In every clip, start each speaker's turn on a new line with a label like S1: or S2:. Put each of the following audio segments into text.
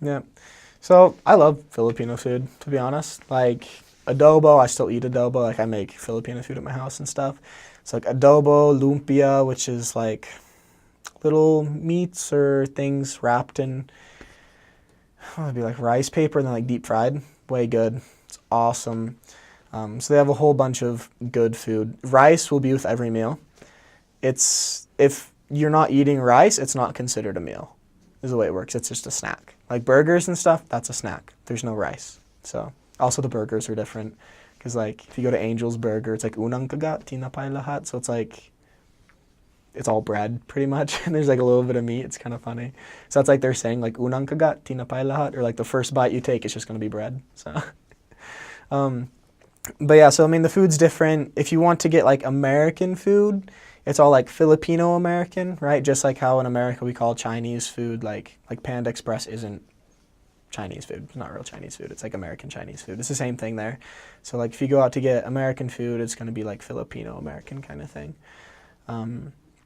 S1: Yeah. So I love Filipino food, to be honest. Like adobo, I still eat adobo. Like I make Filipino food at my house and stuff. It's like adobo, lumpia, which is like little meats or things wrapped in, oh, it'd be like rice paper and then like deep fried. Way good. It's awesome. So they have a whole bunch of good food. Rice will be with every meal. It's if you're not eating rice, it's not considered a meal. Is the way it works. It's just a snack. Like burgers and stuff, that's a snack. There's no rice. So also the burgers are different because like if you go to Angel's Burger, it's like unang kagat, tinapay lahat. So it's like it's all bread pretty much, and there's like a little bit of meat. It's kind of funny. So that's like they're saying like unang kagat, tinapay lahat, or like the first bite you take, it's just gonna be bread. So, um, but yeah, so I mean the food's different. If you want to get like American food, it's all like Filipino American, right? Just like how in America we call Chinese food like Panda Express isn't Chinese food. It's not real Chinese food. It's like American Chinese food. It's the same thing there. So like if you go out to get American food, it's gonna be like Filipino American kind of thing.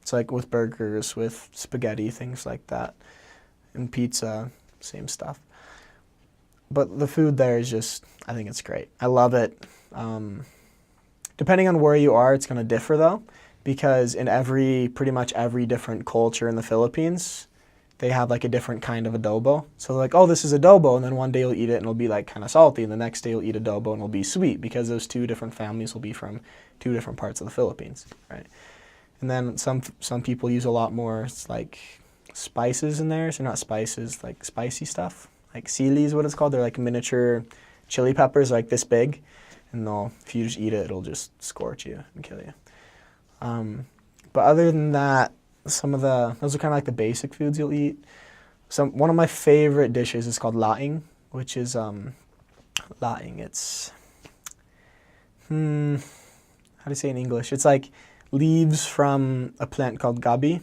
S1: It's like with burgers, with spaghetti, things like that, and pizza, same stuff. But the food there is just, I think it's great. I love it. Depending on where you are, it's going to differ though, because in pretty much every different culture in the Philippines, they have like a different kind of adobo. So they're like, oh, this is adobo, and then one day you'll eat it and it'll be like kind of salty, and the next day you'll eat adobo and it'll be sweet, because those two different families will be from two different parts of the Philippines, right? And then some people use a lot more, it's like spices in there. So not spices, like spicy stuff. Like sili is what it's called. They're like miniature chili peppers, like this big. And if you just eat it, it'll just scorch you and kill you. But other than that, those are kind of like the basic foods you'll eat. One of my favorite dishes is called laing, which is laing. It's how do you say in English? It's like leaves from a plant called gabi,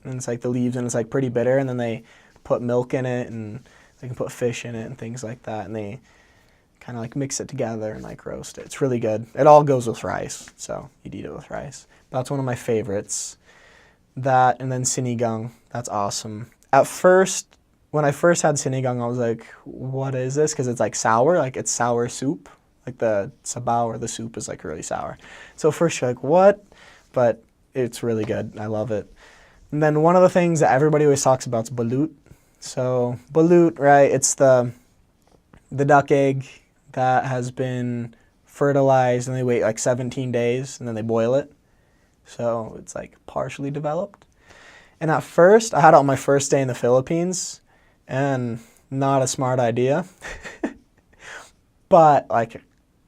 S1: and it's like the leaves, and it's like pretty bitter, and then they put milk in it, and they can put fish in it and things like that, and they kind of like mix it together and like roast it. It's really good. It all goes with rice, so you'd eat it with rice. That's one of my favorites. That, and then sinigang. That's awesome. At first, when I first had sinigang, I was like, what is this? Because it's like sour, like it's sour soup. Like the sabaw or the soup is like really sour. So first you're like, what? But it's really good. I love it. And then one of the things that everybody always talks about is balut. So balut, right? It's the duck egg that has been fertilized, and they wait like 17 days and then they boil it. So it's like partially developed. And at first, I had it on my first day in the Philippines, and not a smart idea. But like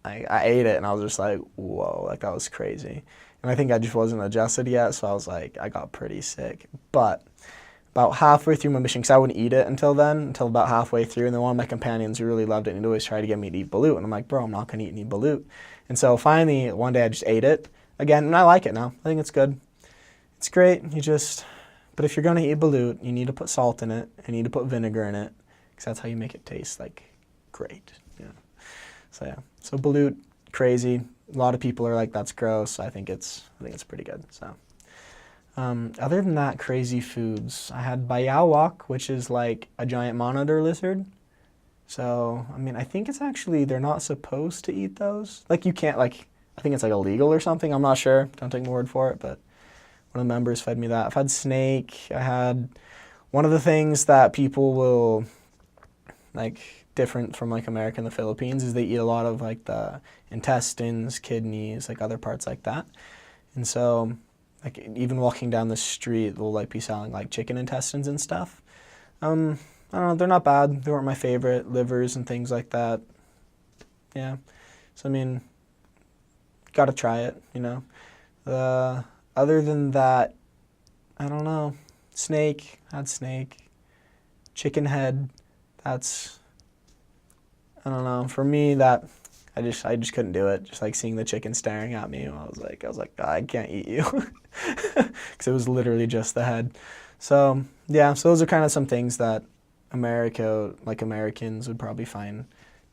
S1: I ate it and I was just like, whoa, like that was crazy. And I think I just wasn't adjusted yet, so I was like, I got pretty sick. But about halfway through my mission, because I wouldn't eat it until about halfway through, and then one of my companions who really loved it, and he'd always try to get me to eat balut, and I'm like, bro, I'm not going to eat any balut. And so finally, one day I just ate it again, and I like it now. I think it's good. It's great. But if you're going to eat balut, you need to put salt in it, and you need to put vinegar in it, because that's how you make it taste like great. Yeah. So balut, crazy. A lot of people are like, that's gross. I think it's pretty good. So, other than that, crazy foods. I had bayawak, which is like a giant monitor lizard. So, I mean, I think it's actually, they're not supposed to eat those. Like you can't, like, I think it's like illegal or something. I'm not sure. Don't take my word for it, but one of the members fed me that. I've had snake. I had one of the things that people will like different from like America and the Philippines is they eat a lot of like the intestines, kidneys, like other parts like that. And so like even walking down the street, they'll like be selling like chicken intestines and stuff. I don't know, they're not bad. They weren't my favorite, livers and things like that. Yeah. So I mean, gotta try it, you know. Other than that, I don't know. Snake, had snake. Chicken head, that's, I don't know. For me, that I just couldn't do it. Just like seeing the chicken staring at me, I was like, I can't eat you, because it was literally just the head. So yeah, so those are kind of some things that Americans would probably find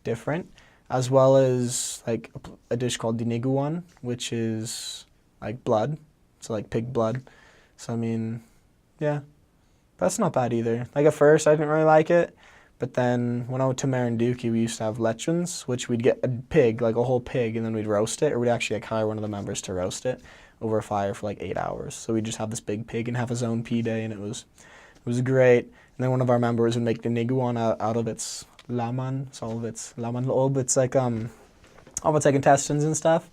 S1: different, as well as like a dish called diniguan, which is like blood, so like pig blood. So I mean, yeah, that's not bad either. Like at first, I didn't really like it. But then when I went to Marinduque, we used to have lechons, which we'd get a pig, like a whole pig, and then we'd roast it, or we'd actually like hire one of the members to roast it over a fire for like 8 hours. So we'd just have this big pig and have his own pea day, and it was great. And then one of our members would make the niguan out of its laman, so all of its laman loob. It's like all of its like intestines and stuff,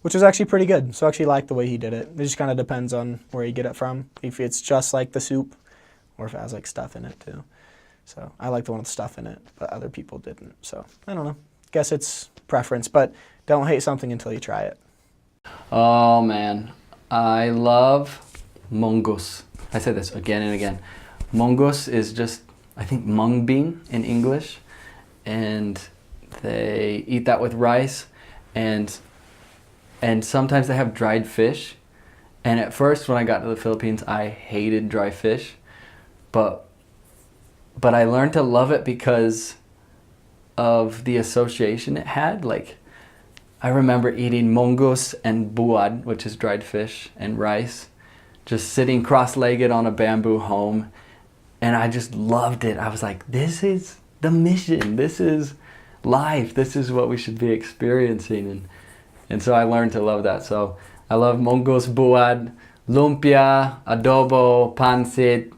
S1: which was actually pretty good. So I actually liked the way he did it. It just kind of depends on where you get it from. If it's just like the soup, or if it has like stuff in it too. So I like the one with stuff in it, but other people didn't. So I don't know. Guess it's preference, but don't hate something until you try it.
S2: Oh man, I love mongoose. I say this again and again. Mongoose is just, I think, mung bean in English, and they eat that with rice, and sometimes they have dried fish. And at first, when I got to the Philippines, I hated dry fish, but I learned to love it because of the association it had. Like, I remember eating mongoose and buad, which is dried fish, and rice, just sitting cross-legged on a bamboo home, and I just loved it. I was like, this is the mission. This is life. This is what we should be experiencing. And so I learned to love that. So I love mongoose, buad, lumpia, adobo, pancit,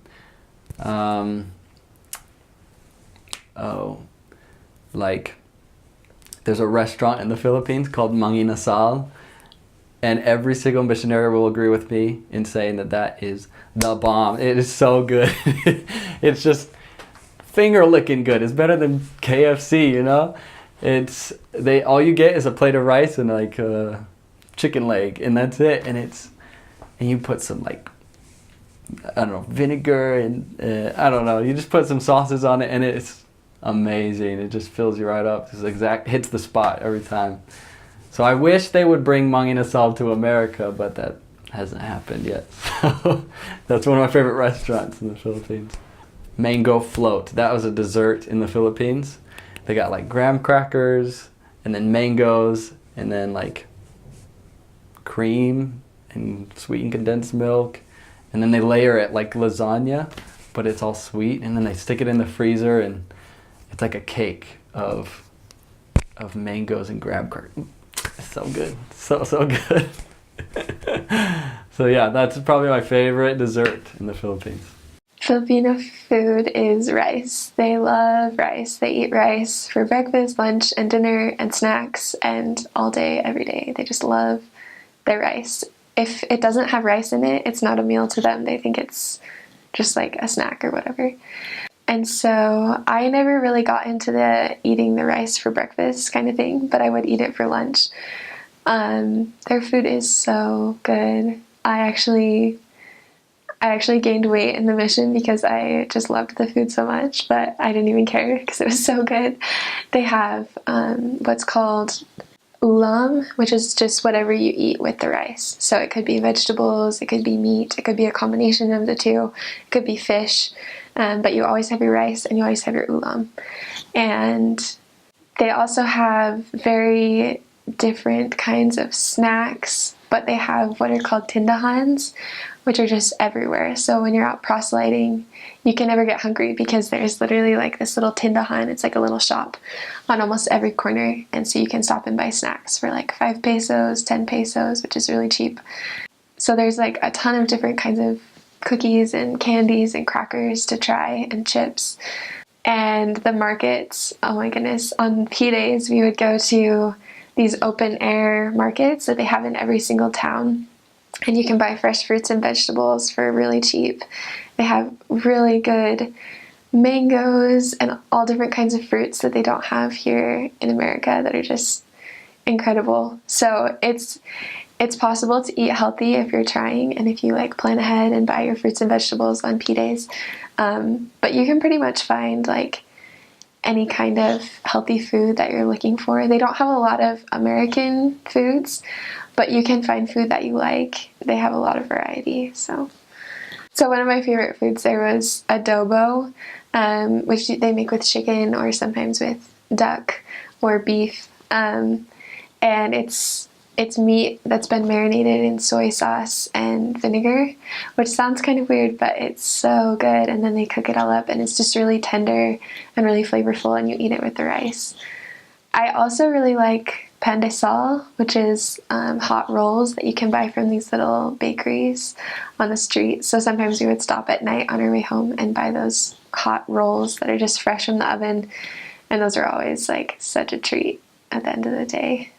S2: there's a restaurant in the Philippines called Mang Inasal, and every single missionary will agree with me in saying that is the bomb. It is so good. It's just finger licking good. It's better than KFC, you know? All you get is a plate of rice and like a chicken leg, and that's it. And you put some like, I don't know, vinegar and I don't know. You just put some sauces on it, and it's amazing. It just fills you right up. Hits the spot every time. So I wish they would bring Mang Inasal to America, but that hasn't happened yet. So that's one of my favorite restaurants in the Philippines. Mango float. That was a dessert in the Philippines. They got like graham crackers and then mangoes and then like cream and sweetened condensed milk. And then they layer it like lasagna, but it's all sweet. And then they stick it in the freezer, and it's like a cake of mangoes and graham crackers. It's so good. So good. So yeah, that's probably my favorite dessert in the Philippines.
S3: Filipino food is rice. They love rice. They eat rice for breakfast, lunch, and dinner, and snacks, and all day, every day. They just love their rice. If it doesn't have rice in it, it's not a meal to them. They think it's just like a snack or whatever. And so I never really got into the eating the rice for breakfast kind of thing, but I would eat it for lunch. Their food is so good. I actually gained weight in the mission because I just loved the food so much, but I didn't even care because it was so good. They have what's called ulam, which is just whatever you eat with the rice. So it could be vegetables, it could be meat, it could be a combination of the two, it could be fish, but you always have your rice and you always have your ulam. And they also have very different kinds of snacks, but they have what are called tindahans, which are just everywhere. So when you're out proselyting, you can never get hungry because there's literally like this little tindahan. It's like a little shop on almost every corner. And so you can stop and buy snacks for like 5 pesos, 10 pesos, which is really cheap. So there's like a ton of different kinds of cookies and candies and crackers to try and chips. And the markets, oh my goodness, on P days we would go to these open air markets that they have in every single town. And you can buy fresh fruits and vegetables for really cheap. They have really good mangoes and all different kinds of fruits that they don't have here in America that are just incredible. So it's possible to eat healthy if you're trying and if you like plan ahead and buy your fruits and vegetables on P days. But you can pretty much find like any kind of healthy food that you're looking for. They don't have a lot of American foods, but you can find food that you like. They have a lot of variety. So one of my favorite foods there was adobo, which they make with chicken or sometimes with duck or beef. And it's it's meat that's been marinated in soy sauce and vinegar, which sounds kind of weird, but it's so good. And then they cook it all up, and it's just really tender and really flavorful, and you eat it with the rice. I also really like pan de sal, which is hot rolls that you can buy from these little bakeries on the street. So sometimes we would stop at night on our way home and buy those hot rolls that are just fresh from the oven, and those are always like such a treat at the end of the day.